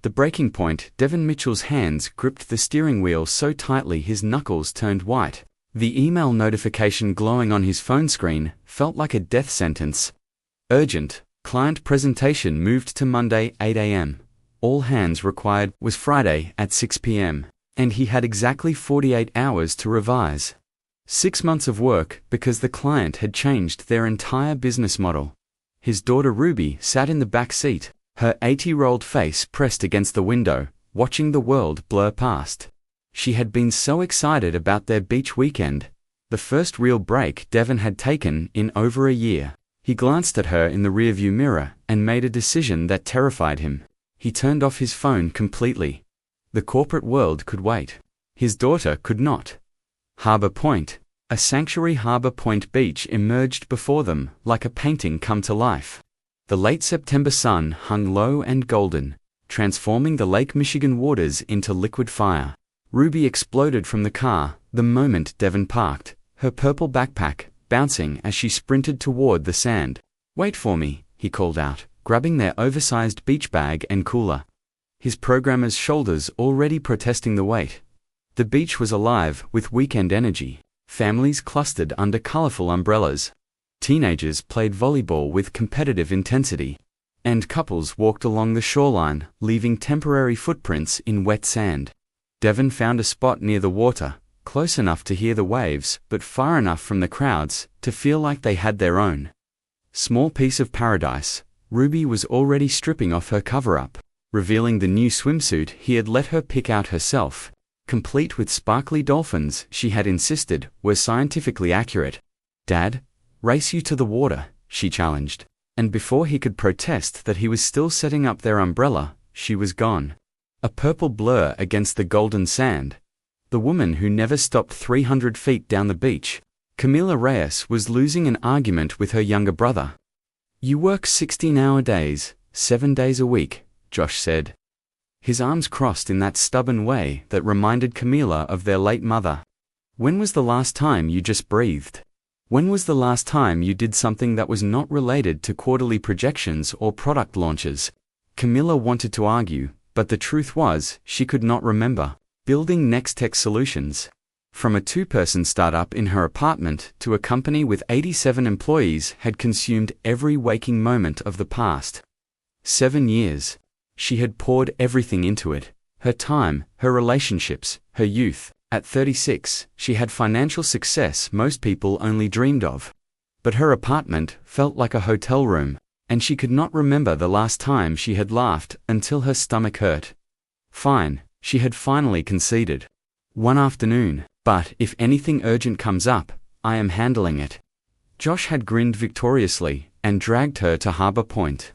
The breaking point, Devon Mitchell's hands gripped the steering wheel so tightly his knuckles turned white. The email notification glowing on his phone screen felt like a death sentence. Urgent. Client presentation moved to Monday, 8 a.m. All hands required was Friday at 6 p.m. And he had exactly 48 hours to revise. 6 months of work because the client had changed their entire business model. His daughter Ruby sat in the back seat, her 80-year-old face pressed against the window, watching the world blur past. She had been so excited about their beach weekend, the first real break Devon had taken in over a year. He glanced at her in the rearview mirror and made a decision that terrified him. He turned off his phone completely. The corporate world could wait. His daughter could not. Harbor Point, a sanctuary Harbor Point beach emerged before them like a painting come to life. The late September sun hung low and golden, transforming the Lake Michigan waters into liquid fire. Ruby exploded from the car the moment Devon parked, her purple backpack bouncing as she sprinted toward the sand. "Wait for me," he called out, grabbing their oversized beach bag and cooler. His programmer's shoulders already protesting the weight. The beach was alive with weekend energy. Families clustered under colorful umbrellas. Teenagers played volleyball with competitive intensity. And couples walked along the shoreline, leaving temporary footprints in wet sand. Devon found a spot near the water, close enough to hear the waves, but far enough from the crowds to feel like they had their own. Small piece of paradise. Ruby was already stripping off her cover-up, revealing the new swimsuit he had let her pick out herself, complete with sparkly dolphins she had insisted were scientifically accurate. "Dad, race you to the water," she challenged. And before he could protest that he was still setting up their umbrella, she was gone. A purple blur against the golden sand. The woman who never stopped 300 feet down the beach, Camila Reyes, was losing an argument with her younger brother. "You work 16-hour days, 7 days a week," Josh said. His arms crossed in that stubborn way that reminded Camila of their late mother. "When was the last time you just breathed? When was the last time you did something that was not related to quarterly projections or product launches?" Camila wanted to argue, but the truth was, she could not remember. Building Nextech Solutions. From a 2-person startup in her apartment to a company with 87 employees had consumed every waking moment of the past 7 years. She had poured everything into it. Her time, her relationships, her youth. At 36, she had financial success most people only dreamed of. But her apartment felt like a hotel room, and she could not remember the last time she had laughed until her stomach hurt. Fine, she had finally conceded. "One afternoon, but if anything urgent comes up, I am handling it." Josh had grinned victoriously and dragged her to Harbor Point.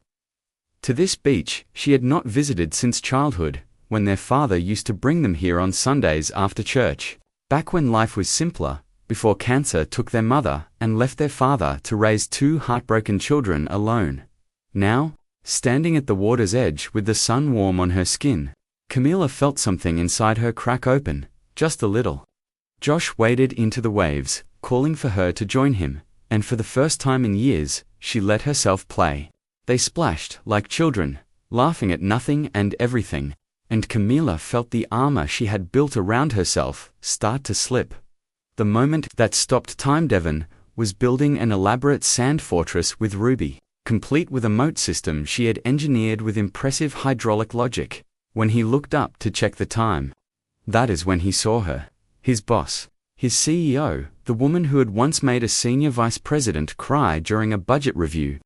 To this beach she had not visited since childhood, when their father used to bring them here on Sundays after church, back when life was simpler, before cancer took their mother and left their father to raise 2 heartbroken children alone. Now, standing at the water's edge with the sun warm on her skin, Camila felt something inside her crack open, just a little. Josh waded into the waves, calling for her to join him, and for the first time in years, she let herself play. They splashed like children, laughing at nothing and everything, and Camila felt the armor she had built around herself start to slip. The moment that stopped time, Devon was building an elaborate sand fortress with Ruby, complete with a moat system she had engineered with impressive hydraulic logic. When he looked up to check the time, that is when he saw her. His boss, his CEO, the woman who had once made a senior vice president cry during a budget review.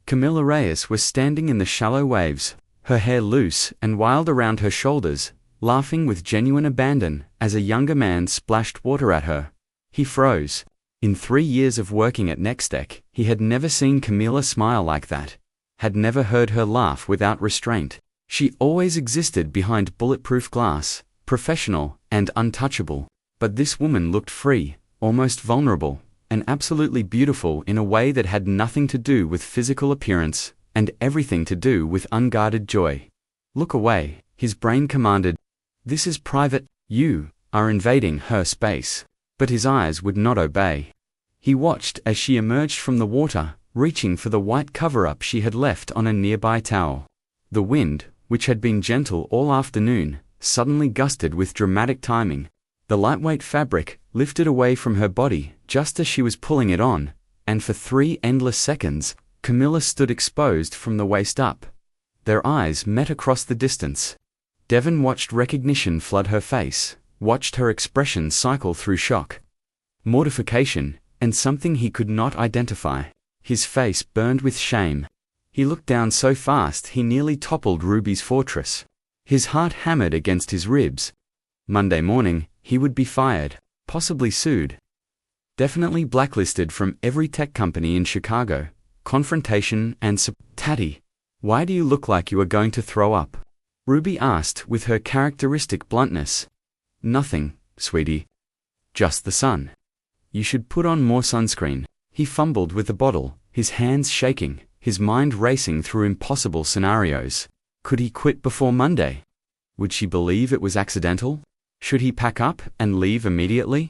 Camila Reyes was standing in the shallow waves, her hair loose and wild around her shoulders, laughing with genuine abandon as a younger man splashed water at her. He froze. In 3 years of working at Nextech, he had never seen Camila smile like that, had never heard her laugh without restraint. She always existed behind bulletproof glass, professional and untouchable. But this woman looked free, almost vulnerable, and absolutely beautiful in a way that had nothing to do with physical appearance, and everything to do with unguarded joy. "Look away," his brain commanded. "This is private. You are invading her space." But his eyes would not obey. He watched as she emerged from the water, reaching for the white cover-up she had left on a nearby towel. The wind, which had been gentle all afternoon, suddenly gusted with dramatic timing. The lightweight fabric lifted away from her body just as she was pulling it on, and for 3 endless seconds, Camilla stood exposed from the waist up. Their eyes met across the distance. Devon watched recognition flood her face, watched her expression cycle through shock, mortification, and something he could not identify. His face burned with shame. He looked down so fast he nearly toppled Ruby's fortress. His heart hammered against his ribs. Monday morning, he would be fired, possibly sued. Definitely blacklisted from every tech company in Chicago. Confrontation and Tatty, why do you look like you are going to throw up? Ruby asked with her characteristic bluntness. Nothing, sweetie. Just the sun. You should put on more sunscreen. He fumbled with the bottle, his hands shaking, his mind racing through impossible scenarios. Could he quit before Monday? Would she believe it was accidental? Should he pack up and leave immediately?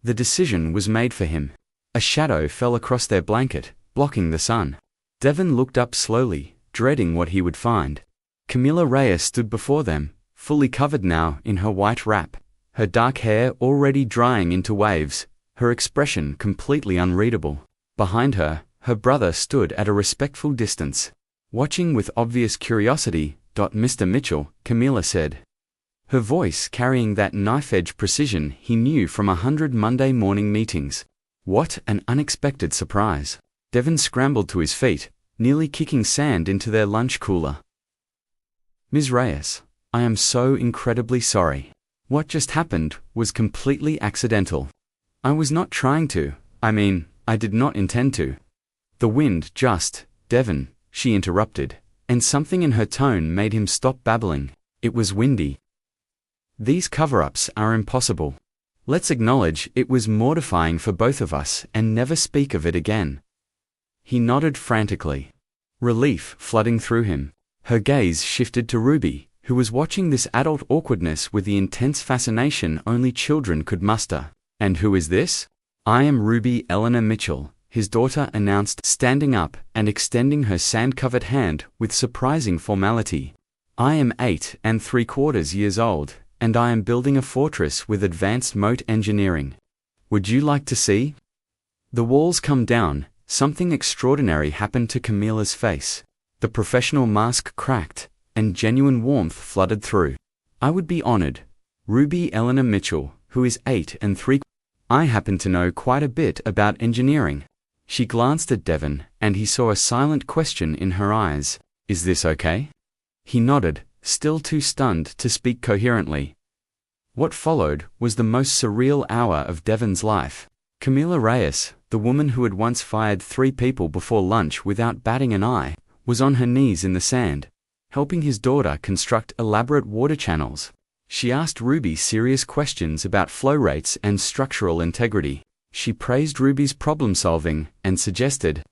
The decision was made for him. A shadow fell across their blanket, blocking the sun. Devon looked up slowly, dreading what he would find. Camilla Reyes stood before them, fully covered now in her white wrap, her dark hair already drying into waves, her expression completely unreadable. Behind her, her brother stood at a respectful distance, watching with obvious curiosity. Mr. Mitchell, Camilla said, her voice carrying that knife-edge precision he knew from 100 Monday morning meetings. What an unexpected surprise. Devon scrambled to his feet, nearly kicking sand into their lunch cooler. Ms. Reyes, I am so incredibly sorry. What just happened was completely accidental. I was not trying to, I did not intend to. The wind just, Devon, she interrupted, and something in her tone made him stop babbling. It was windy. These cover-ups are impossible. Let's acknowledge it was mortifying for both of us and never speak of it again. He nodded frantically, relief flooding through him. Her gaze shifted to Ruby, who was watching this adult awkwardness with the intense fascination only children could muster. And who is this? I am Ruby Eleanor Mitchell, his daughter announced, standing up and extending her sand-covered hand with surprising formality. I am 8 3/4 years old, and I am building a fortress with advanced moat engineering. Would you like to see? The walls come down. Something extraordinary happened to Camilla's face. The professional mask cracked, and genuine warmth flooded through. I would be honored. Ruby Eleanor Mitchell, who is 8 3/4. I happen to know quite a bit about engineering. She glanced at Devon, and he saw a silent question in her eyes. Is this okay? He nodded, still too stunned to speak coherently. What followed was the most surreal hour of Devon's life. Camilla Reyes, the woman who had once fired 3 people before lunch without batting an eye, was on her knees in the sand, helping his daughter construct elaborate water channels. She asked Ruby serious questions about flow rates and structural integrity. She praised Ruby's problem-solving and suggested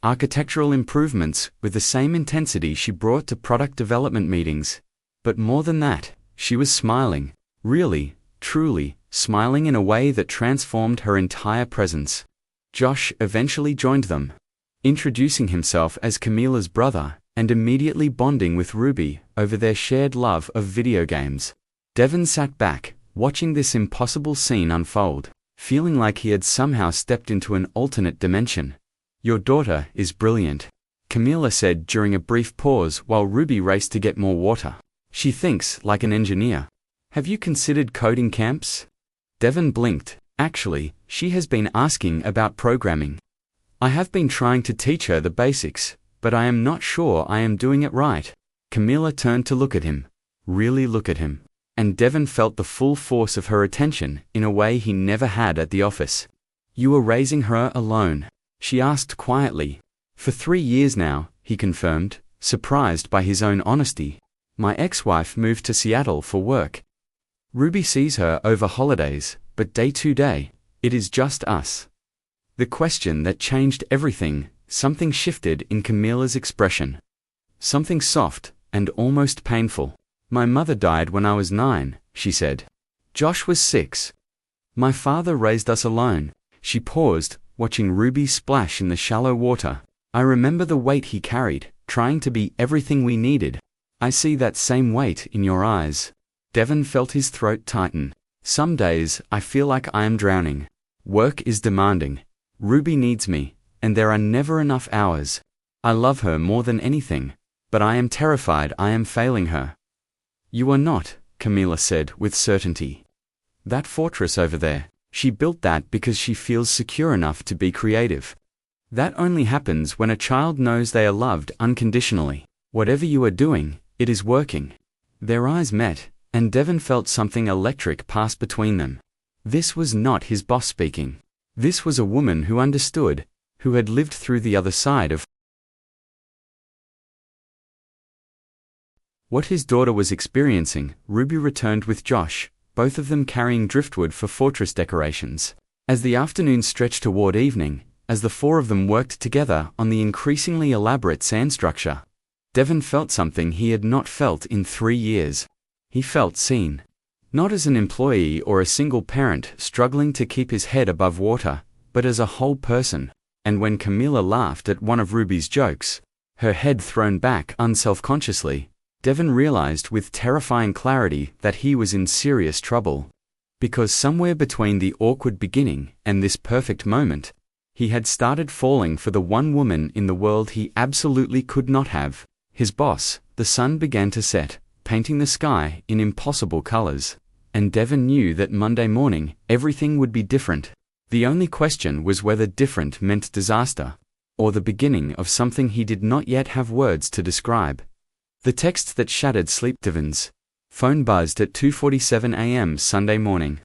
architectural improvements with the same intensity she brought to product development meetings. But more than that, she was smiling, really, truly, smiling in a way that transformed her entire presence. Josh eventually joined them, introducing himself as Camilla's brother and immediately bonding with Ruby over their shared love of video games. Devon sat back, watching this impossible scene unfold, feeling like he had somehow stepped into an alternate dimension. Your daughter is brilliant, Camilla said during a brief pause while Ruby raced to get more water. She thinks like an engineer. Have you considered coding camps? Devon blinked. Actually, she has been asking about programming. I have been trying to teach her the basics, but I am not sure I am doing it right. Camilla turned to look at him. Really look at him. And Devon felt the full force of her attention in a way he never had at the office. You are raising her alone? She asked quietly. For 3 years now, he confirmed, surprised by his own honesty. My ex-wife moved to Seattle for work. Ruby sees her over holidays, but day to day, it is just us. The question that changed everything, something shifted in Camilla's expression. Something soft and almost painful. My mother died when I was 9, she said. Josh was 6. My father raised us alone. She paused, watching Ruby splash in the shallow water. I remember the weight he carried, trying to be everything we needed. I see that same weight in your eyes. Devon felt his throat tighten. Some days, I feel like I am drowning. Work is demanding. Ruby needs me, and there are never enough hours. I love her more than anything, but I am terrified I am failing her. You are not, Camila said with certainty. That fortress over there, she built that because she feels secure enough to be creative. That only happens when a child knows they are loved unconditionally. Whatever you are doing, it is working. Their eyes met, and Devon felt something electric pass between them. This was not his boss speaking. This was a woman who understood, who had lived through the other side of what his daughter was experiencing. Ruby returned with Josh, both of them carrying driftwood for fortress decorations. As the afternoon stretched toward evening, as the four of them worked together on the increasingly elaborate sand structure, Devon felt something he had not felt in 3 years. He felt seen. Not as an employee or a single parent struggling to keep his head above water, but as a whole person. And when Camila laughed at one of Ruby's jokes, her head thrown back unselfconsciously, Devon realized with terrifying clarity that he was in serious trouble. Because somewhere between the awkward beginning and this perfect moment, he had started falling for the one woman in the world he absolutely could not have, his boss. The sun began to set, painting the sky in impossible colors, and Devon knew that Monday morning everything would be different. The only question was whether different meant disaster, or the beginning of something he did not yet have words to describe. The text that shattered sleep. Devon's phone buzzed at 2:47 a.m. Sunday morning.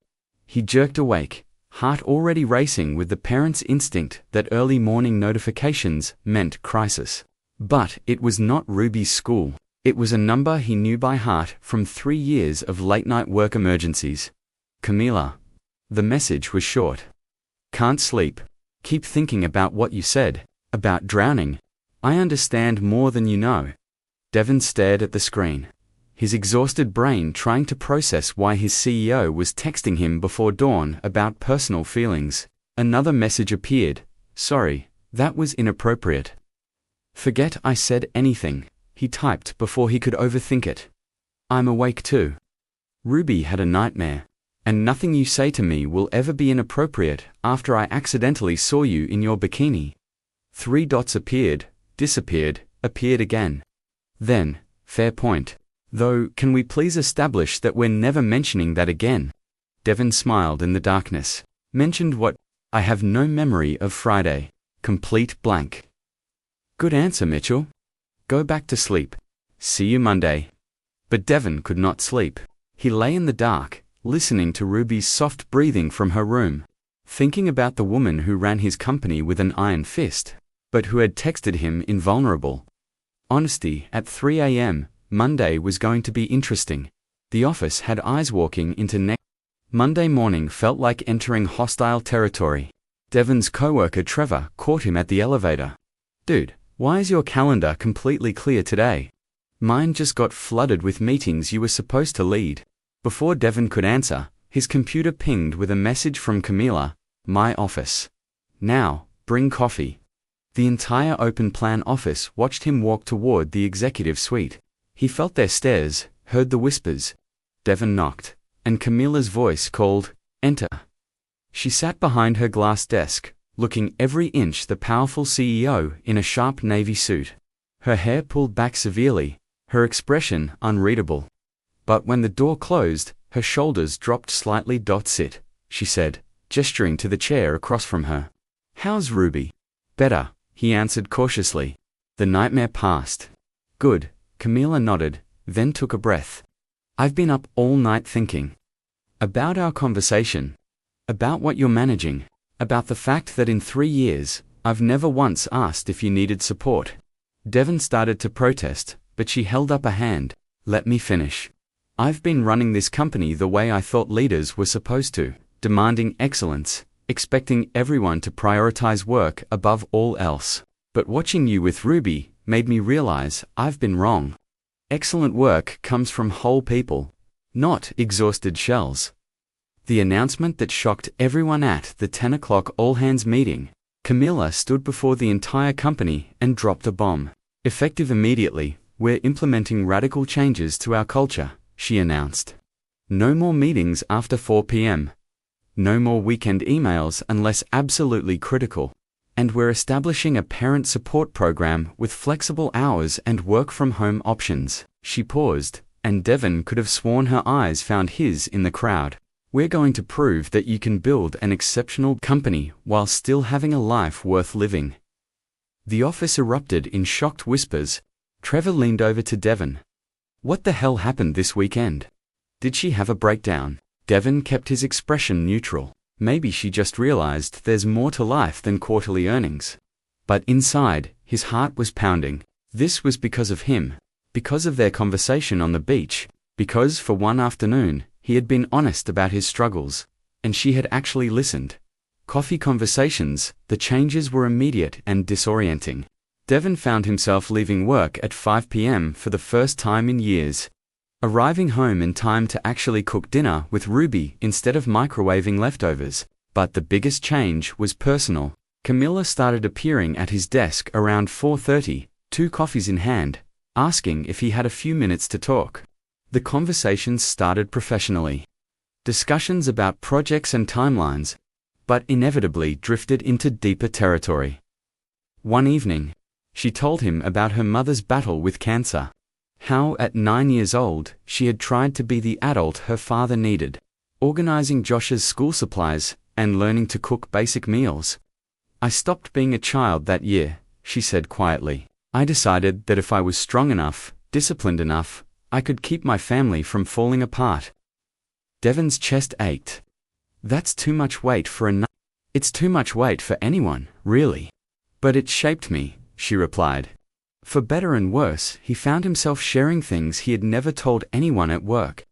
He jerked awake, heart already racing with the parent's instinct that early morning notifications meant crisis. But it was not Ruby's school. It was a number he knew by heart from 3 years of late-night work emergencies. Camila. The message was short. Can't sleep. Keep thinking about what you said, about drowning. I understand more than you know. Devon stared at the screen, his exhausted brain trying to process why his CEO was texting him before dawn about personal feelings. Another message appeared. Sorry, that was inappropriate. Forget I said anything, he typed before he could overthink it. I'm awake too. Ruby had a nightmare, and nothing you say to me will ever be inappropriate after I accidentally saw you in your bikini. 3 dots appeared, disappeared, appeared again. Then, fair point. Though, can we please establish that we're never mentioning that again? Devon smiled in the darkness. Mentioned what? I have no memory of Friday. Complete blank. Good answer, Mitchell. Go back to sleep. See you Monday. But Devon could not sleep. He lay in the dark, listening to Ruby's soft breathing from her room, thinking about the woman who ran his company with an iron fist, but who had texted him invulnerable. Honesty at 3 a.m. Monday was going to be interesting. The office had eyes walking into next. Monday morning felt like entering hostile territory. Devon's coworker Trevor caught him at the elevator. Dude, why is your calendar completely clear today? Mine just got flooded with meetings you were supposed to lead. Before Devon could answer, his computer pinged with a message from Camila. My office. Now, bring coffee. The entire open plan office watched him walk toward the executive suite. He felt their stares, heard the whispers. Devon knocked, and Camila's voice called, Enter. She sat behind her glass desk, looking every inch the powerful CEO in a sharp navy suit. Her hair pulled back severely, her expression unreadable. But when the door closed, her shoulders dropped slightly. Sit, she said, gesturing to the chair across from her. How's Ruby? Better, he answered cautiously. The nightmare passed. Good, Camila nodded, then took a breath. I've been up all night thinking. About our conversation. About what you're managing. About the fact that in 3 years, I've never once asked if you needed support. Devon started to protest, but she held up a hand. Let me finish. I've been running this company the way I thought leaders were supposed to, demanding excellence, expecting everyone to prioritize work above all else. But watching you with Ruby made me realize I've been wrong. Excellent work comes from whole people, not exhausted shells. The announcement that shocked everyone at the 10 o'clock all-hands meeting. Camila stood before the entire company and dropped a bomb. Effective immediately, "We're implementing radical changes to our culture," she announced. "No more meetings after 4 p.m. No more weekend emails unless absolutely critical. And we're establishing a parent support program with flexible hours and work-from-home options." She paused, and Devon could have sworn her eyes found his in the crowd. "We're going to prove that you can build an exceptional company while still having a life worth living." The office erupted in shocked whispers. Trevor leaned over to Devon. "What the hell happened this weekend? Did she have a breakdown?" Devon kept his expression neutral. Maybe she just realized there's more to life than quarterly earnings. But inside, his heart was pounding. This was because of him. Because of their conversation on the beach. Because, for one afternoon, he had been honest about his struggles. And she had actually listened. Coffee conversations, the changes were immediate and disorienting. Devon found himself leaving work at 5 p.m. for the first time in years. Arriving home in time to actually cook dinner with Ruby instead of microwaving leftovers. But the biggest change was personal. Camilla started appearing at his desk around 4:30, 2 coffees in hand, asking if he had a few minutes to talk. The conversations started professionally. Discussions about projects and timelines, but inevitably drifted into deeper territory. One evening, she told him about her mother's battle with cancer. How, at 9 years old, she had tried to be the adult her father needed, organizing Josh's school supplies and learning to cook basic meals. "I stopped being a child that year," she said quietly. "I decided that if I was strong enough, disciplined enough, I could keep my family from falling apart." Devon's chest ached. "That's too much weight for a It's too much weight for anyone, really." "But it shaped me," she replied. For better and worse, he found himself sharing things he had never told anyone at work.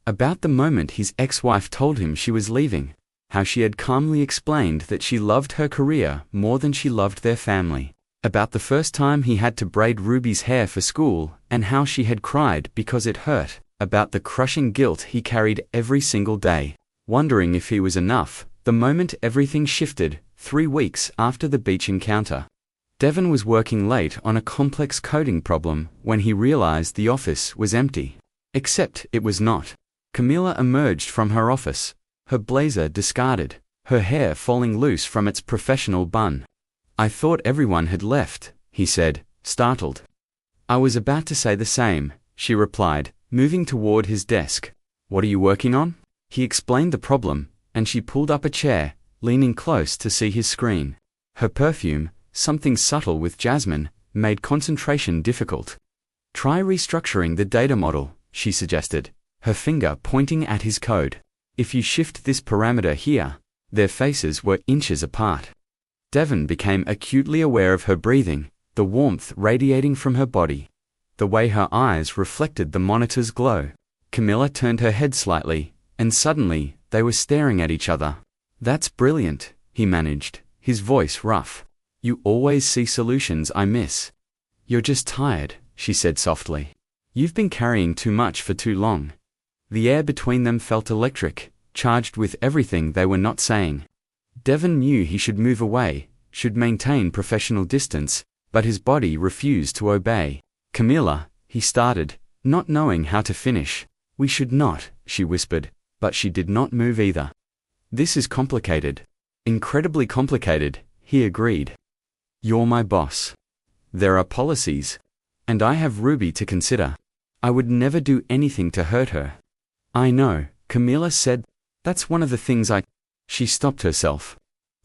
About the moment his ex-wife told him she was leaving, how she had calmly explained that she loved her career more than she loved their family. About the first time he had to braid Ruby's hair for school, and how she had cried because it hurt. About the crushing guilt he carried every single day, wondering if he was enough, the moment everything shifted, 3 weeks after the beach encounter. Devon was working late on a complex coding problem when he realized the office was empty. Except it was not. Camilla emerged from her office, her blazer discarded, her hair falling loose from its professional bun. "I thought everyone had left," he said, startled. "I was about to say the same," she replied, moving toward his desk. "What are you working on?" He explained the problem, and she pulled up a chair, leaning close to see his screen. Her perfume, something subtle with jasmine, made concentration difficult. "Try restructuring the data model," she suggested, her finger pointing at his code. "If you shift this parameter here." Their faces were inches apart. Devon became acutely aware of her breathing, the warmth radiating from her body, the way her eyes reflected the monitor's glow. Camilla turned her head slightly, and suddenly, they were staring at each other. "That's brilliant," he managed, his voice rough. "You always see solutions I miss." "You're just tired," she said softly. "You've been carrying too much for too long." The air between them felt electric, charged with everything they were not saying. Devon knew he should move away, should maintain professional distance, but his body refused to obey. "Camilla," he started, not knowing how to finish. "We should not," she whispered, but she did not move either. "This is complicated." "Incredibly complicated," he agreed. "You're my boss. There are policies. And I have Ruby to consider. I would never do anything to hurt her." "I know," Camilla said. "That's one of the things I—" She stopped herself.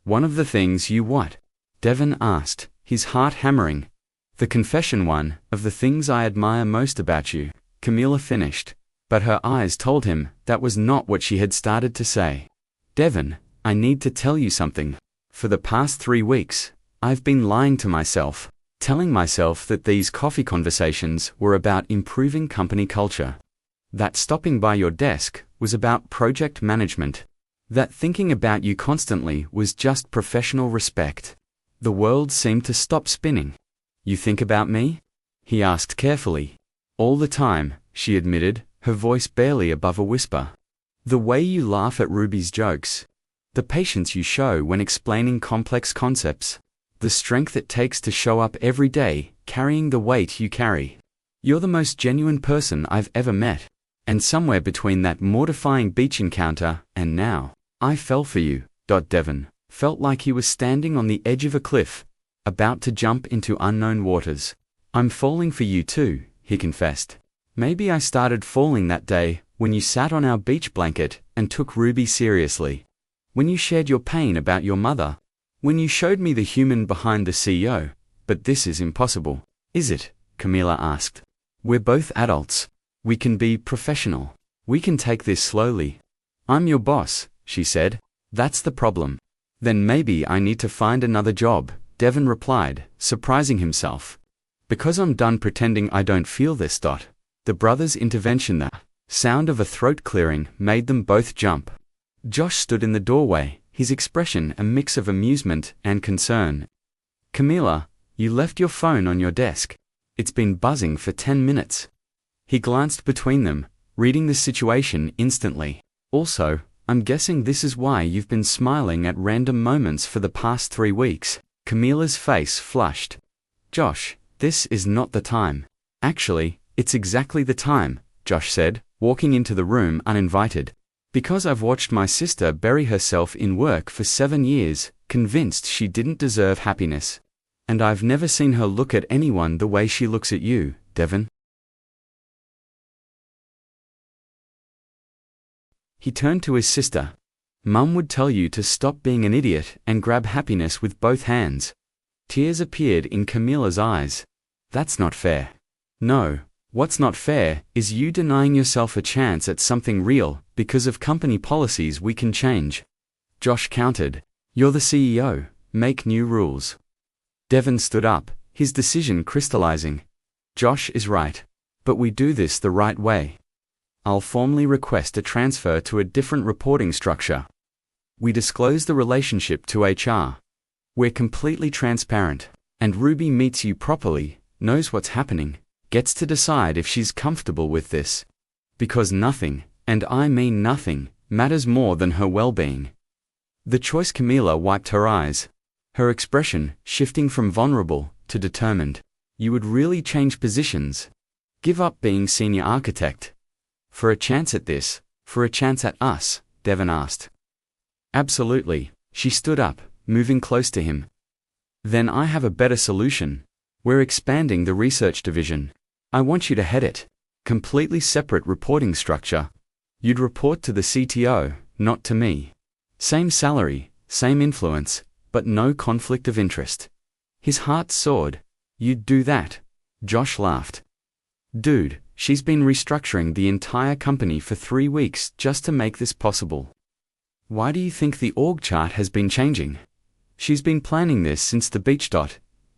"One of the things you what?" Devon asked, his heart hammering. "The confession one, of the things I admire most about you," Camilla finished, but her eyes told him that was not what she had started to say. "Devon, I need to tell you something. For the past 3 weeks, I've been lying to myself, telling myself that these coffee conversations were about improving company culture. That stopping by your desk was about project management. That thinking about you constantly was just professional respect. The world seemed to stop spinning." "You think about me?" he asked carefully. "All the time," she admitted, her voice barely above a whisper. "The way you laugh at Ruby's jokes. The patience you show when explaining complex concepts. The strength it takes to show up every day, carrying the weight you carry. You're the most genuine person I've ever met. And somewhere between that mortifying beach encounter and now, I fell for you. Devon felt like he was standing on the edge of a cliff, about to jump into unknown waters. I'm falling for you too, he confessed. Maybe I started falling that day when you sat on our beach blanket and took Ruby seriously. When you shared your pain about your mother. When you showed me the human behind the CEO. But this is impossible, is it? Camila asked. We're both adults. We can be professional. We can take this slowly. I'm your boss, she said. That's the problem. Then maybe I need to find another job, Devon replied, surprising himself. Because I'm done pretending I don't feel this. The brothers' intervention, the sound of a throat clearing, made them both jump. Josh stood in the doorway, his expression a mix of amusement and concern. Camila, you left your phone on your desk. It's been buzzing for 10 minutes. He glanced between them, reading the situation instantly. Also, I'm guessing this is why you've been smiling at random moments for the past 3 weeks. Camila's face flushed. Josh, this is not the time. Actually, it's exactly the time, Josh said, walking into the room uninvited. Because I've watched my sister bury herself in work for 7 years, convinced she didn't deserve happiness. And I've never seen her look at anyone the way she looks at you, Devon. He turned to his sister. Mum would tell you to stop being an idiot and grab happiness with both hands. Tears appeared in Camila's eyes. That's not fair. No, what's not fair is you denying yourself a chance at something real because of company policies we can change. Josh countered. You're the CEO, make new rules. Devon stood up, his decision crystallizing. Josh is right. But we do this the right way. I'll formally request a transfer to a different reporting structure. We disclose the relationship to HR. We're completely transparent, and Ruby meets you properly, knows what's happening, gets to decide if she's comfortable with this. Because nothing, and I mean nothing, matters more than her well-being. The choice. Camila wiped her eyes, her expression shifting from vulnerable to determined. You would really change positions? Give up being senior architect? For a chance at this, for a chance at us, Devon asked. Absolutely, she stood up, moving close to him. Then I have a better solution. We're expanding the research division. I want you to head it. Completely separate reporting structure. You'd report to the CTO, not to me. Same salary, same influence, but no conflict of interest. His heart soared. You'd do that? Josh laughed. Dude, she's been restructuring the entire company for 3 weeks just to make this possible. Why do you think the org chart has been changing? She's been planning this since the beach.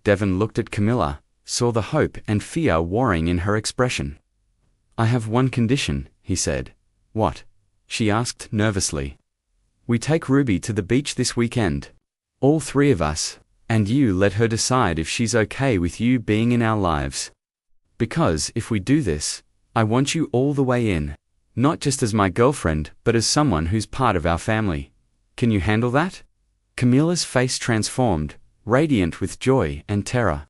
Devon looked at Camila, saw the hope and fear warring in her expression. I have one condition, he said. What? She asked nervously. We take Ruby to the beach this weekend. All 3 of us, and you let her decide if she's okay with you being in our lives. Because if we do this, I want you all the way in. Not just as my girlfriend, but as someone who's part of our family. Can you handle that? Camila's face transformed, radiant with joy and terror.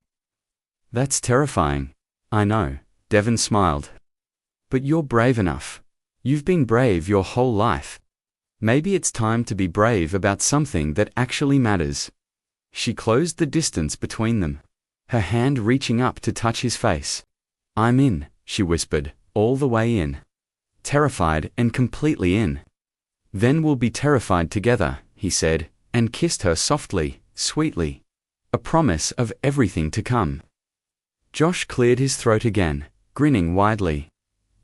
That's terrifying. I know, Devon smiled. But you're brave enough. You've been brave your whole life. Maybe it's time to be brave about something that actually matters. She closed the distance between them, her hand reaching up to touch his face. I'm in, she whispered, all the way in. Terrified and completely in. Then we'll be terrified together, he said, and kissed her softly, sweetly. A promise of everything to come. Josh cleared his throat again, grinning widely.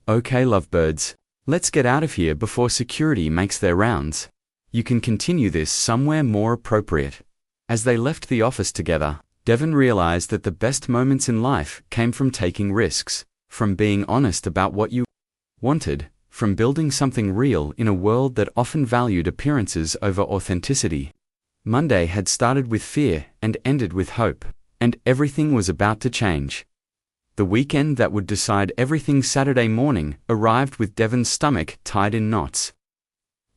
Okay, lovebirds, let's get out of here before security makes their rounds. You can continue this somewhere more appropriate. As they left the office together, Devon realized that the best moments in life came from taking risks, from being honest about what you wanted, from building something real in a world that often valued appearances over authenticity. Monday had started with fear and ended with hope, and everything was about to change. The weekend that would decide everything. Saturday morning arrived with Devon's stomach tied in knots.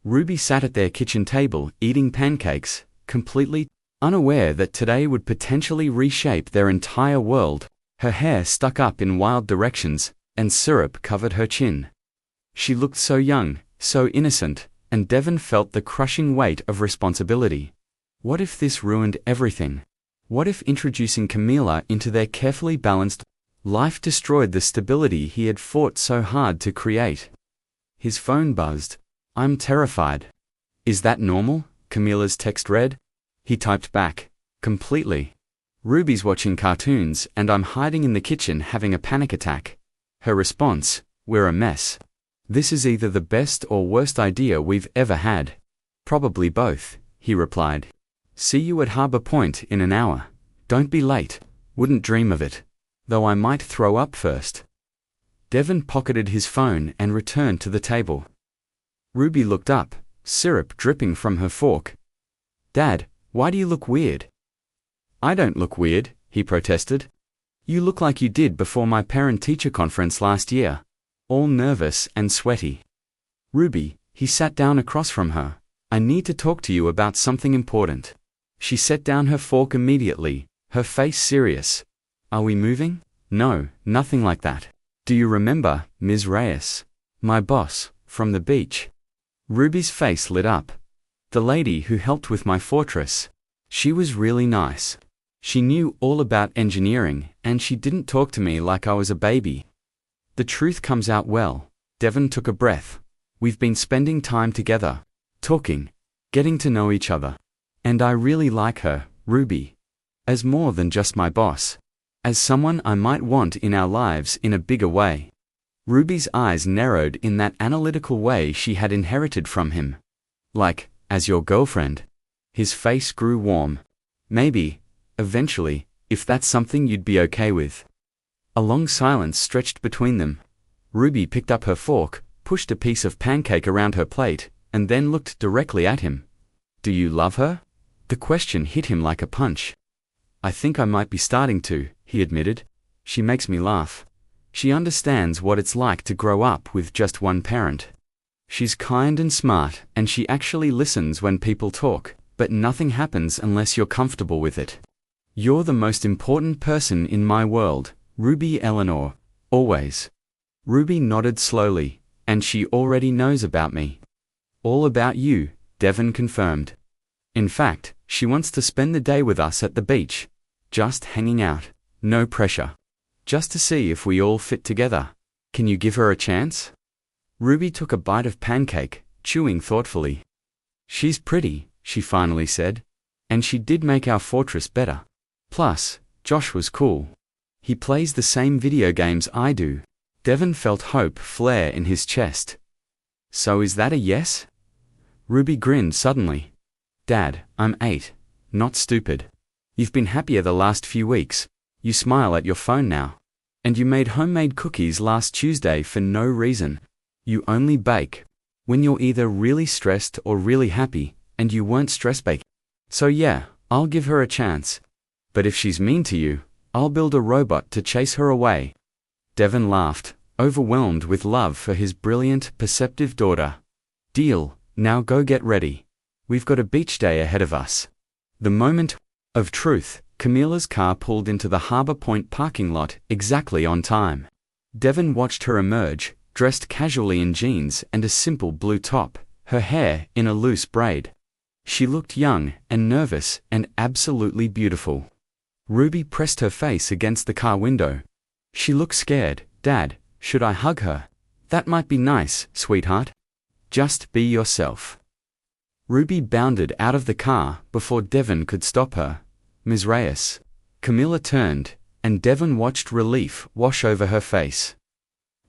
Ruby sat at their kitchen table eating pancakes, completely unaware that today would potentially reshape their entire world. Her hair stuck up in wild directions, and syrup covered her chin. She looked so young, so innocent, and Devon felt the crushing weight of responsibility. What if this ruined everything? What if introducing Camila into their carefully balanced life destroyed the stability he had fought so hard to create? His phone buzzed. "I'm terrified." "Is that normal?" Camila's text read. He typed back. "Completely. Ruby's watching cartoons and I'm hiding in the kitchen having a panic attack." Her response: "We're a mess. This is either the best or worst idea we've ever had." "Probably both," he replied. "See you at Harbor Point in an hour. Don't be late." "Wouldn't dream of it. Though I might throw up first." Devon pocketed his phone and returned to the table. Ruby looked up, syrup dripping from her fork. "Dad, why do you look weird?" "I don't look weird," he protested. "You look like you did before my parent-teacher conference last year. All nervous and sweaty." "Ruby," he sat down across from her. "I need to talk to you about something important." She set down her fork immediately, her face serious. "Are we moving?" "No, nothing like that. Do you remember, Ms. Reyes? My boss, from the beach?" Ruby's face lit up. "The lady who helped with my fortress. She was really nice. She knew all about engineering, and she didn't talk to me like I was a baby." "The truth comes out well." Devon took a breath. "We've been spending time together, talking, getting to know each other. And I really like her, Ruby. As more than just my boss. As someone I might want in our lives in a bigger way." Ruby's eyes narrowed in that analytical way she had inherited from him. "Like, as your girlfriend?" His face grew warm. "Maybe, eventually, if that's something you'd be okay with." A long silence stretched between them. Ruby picked up her fork, pushed a piece of pancake around her plate, and then looked directly at him. "Do you love her?" The question hit him like a punch. "I think I might be starting to," he admitted. "She makes me laugh. She understands what it's like to grow up with just one parent. She's kind and smart, and she actually listens when people talk, but nothing happens unless you're comfortable with it. You're the most important person in my world, Ruby Eleanor, always." Ruby nodded slowly. "And she already knows about me." "All about you," Devon confirmed. "In fact, she wants to spend the day with us at the beach. Just hanging out. No pressure. Just to see if we all fit together. Can you give her a chance?" Ruby took a bite of pancake, chewing thoughtfully. "She's pretty," she finally said. "And she did make our fortress better. Plus, Josh was cool. He plays the same video games I do." Devon felt hope flare in his chest. "So is that a yes?" Ruby grinned suddenly. "Dad, I'm 8, not stupid. You've been happier the last few weeks. You smile at your phone now. And you made homemade cookies last Tuesday for no reason. You only bake when you're either really stressed or really happy, and you weren't stress baking. So yeah, I'll give her a chance. But if she's mean to you, I'll build a robot to chase her away." Devon laughed, overwhelmed with love for his brilliant, perceptive daughter. "Deal, now go get ready. We've got a beach day ahead of us." The moment of truth, Camila's car pulled into the Harbor Point parking lot exactly on time. Devon watched her emerge, dressed casually in jeans and a simple blue top, her hair in a loose braid. She looked young and nervous and absolutely beautiful. Ruby pressed her face against the car window. "She looks scared, Dad. Should I hug her?" "That might be nice, sweetheart. Just be yourself." Ruby bounded out of the car before Devon could stop her. "Ms. Reyes." Camila turned, and Devon watched relief wash over her face.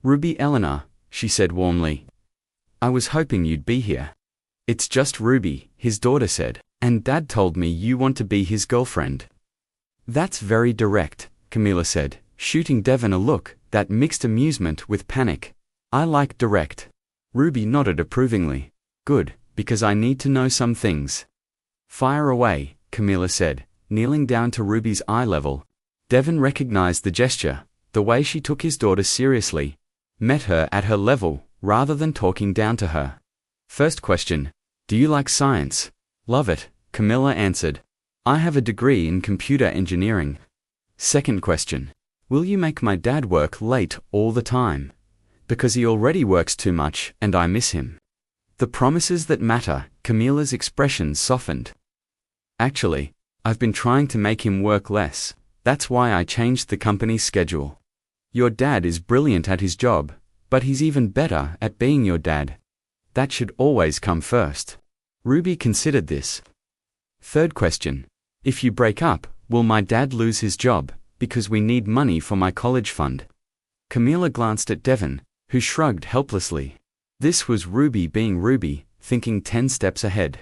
"Ruby Eleanor," she said warmly. "I was hoping you'd be here." "It's just Ruby," his daughter said, "and Dad told me you want to be his girlfriend." "That's very direct," Camila said, shooting Devon a look that mixed amusement with panic. "I like direct." Ruby nodded approvingly. "Good, because I need to know some things." "Fire away," Camila said, kneeling down to Ruby's eye level. Devon recognized the gesture, the way she took his daughter seriously, met her at her level, rather than talking down to her. "First question, do you like science?" "Love it," Camila answered. "I have a degree in computer engineering." "Second question, Will you make my dad work late all the time? Because he already works too much and I miss him. The promises that matter, Camila's expression softened. Actually, I've been trying to make him work less. That's why I changed the company's schedule. Your dad is brilliant at his job, but he's even better at being your dad. That should always come first. Ruby considered this. Third question. If you break up, will my dad lose his job, because we need money for my college fund? Camila glanced at Devon, who shrugged helplessly. This was Ruby being Ruby, thinking 10 steps ahead.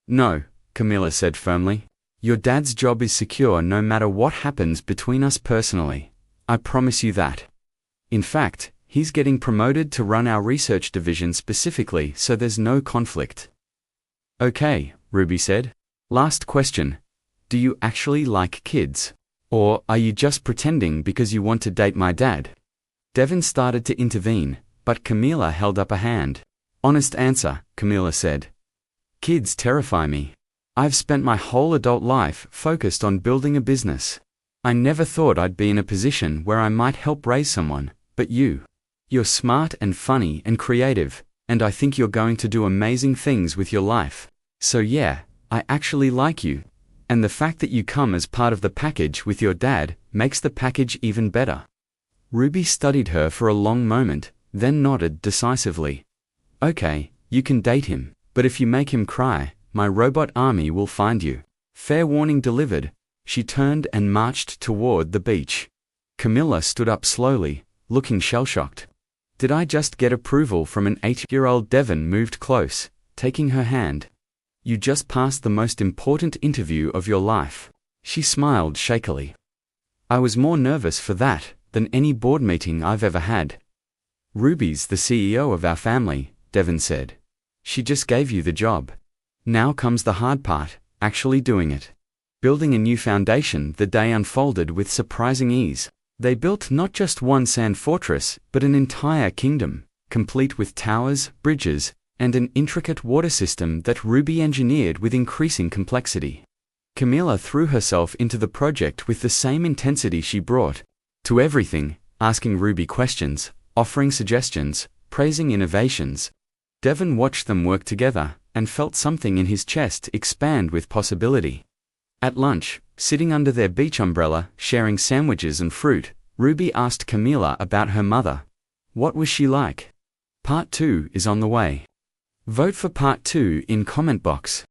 No, Camila said firmly. Your dad's job is secure no matter what happens between us personally. I promise you that. In fact, he's getting promoted to run our research division specifically, so there's no conflict. Okay, Ruby said. Last question. Do you actually like kids? Or are you just pretending because you want to date my dad? Devon started to intervene, but Camila held up a hand. Honest answer, Camila said. Kids terrify me. I've spent my whole adult life focused on building a business. I never thought I'd be in a position where I might help raise someone, but you. You're smart and funny and creative, and I think you're going to do amazing things with your life. So yeah, I actually like you. And the fact that you come as part of the package with your dad makes the package even better. Ruby studied her for a long moment, then nodded decisively. Okay, you can date him, but if you make him cry, my robot army will find you. Fair warning delivered. She turned and marched toward the beach. Camila stood up slowly, looking shell-shocked. Did I just get approval from an 8-year-old? Devon moved close, taking her hand. You just passed the most important interview of your life. She smiled shakily. I was more nervous for that than any board meeting I've ever had. Ruby's the CEO of our family, Devon said. She just gave you the job. Now comes the hard part, actually doing it. Building a new foundation. The day unfolded with surprising ease. They built not just one sand fortress, but an entire kingdom, complete with towers, bridges, and an intricate water system that Ruby engineered with increasing complexity. Camila threw herself into the project with the same intensity she brought to everything, asking Ruby questions, offering suggestions, praising innovations. Devon watched them work together and felt something in his chest expand with possibility. At lunch, sitting under their beach umbrella, sharing sandwiches and fruit, Ruby asked Camila about her mother. What was she like? Part 2 is on the way. Vote for Part 2 in comment box.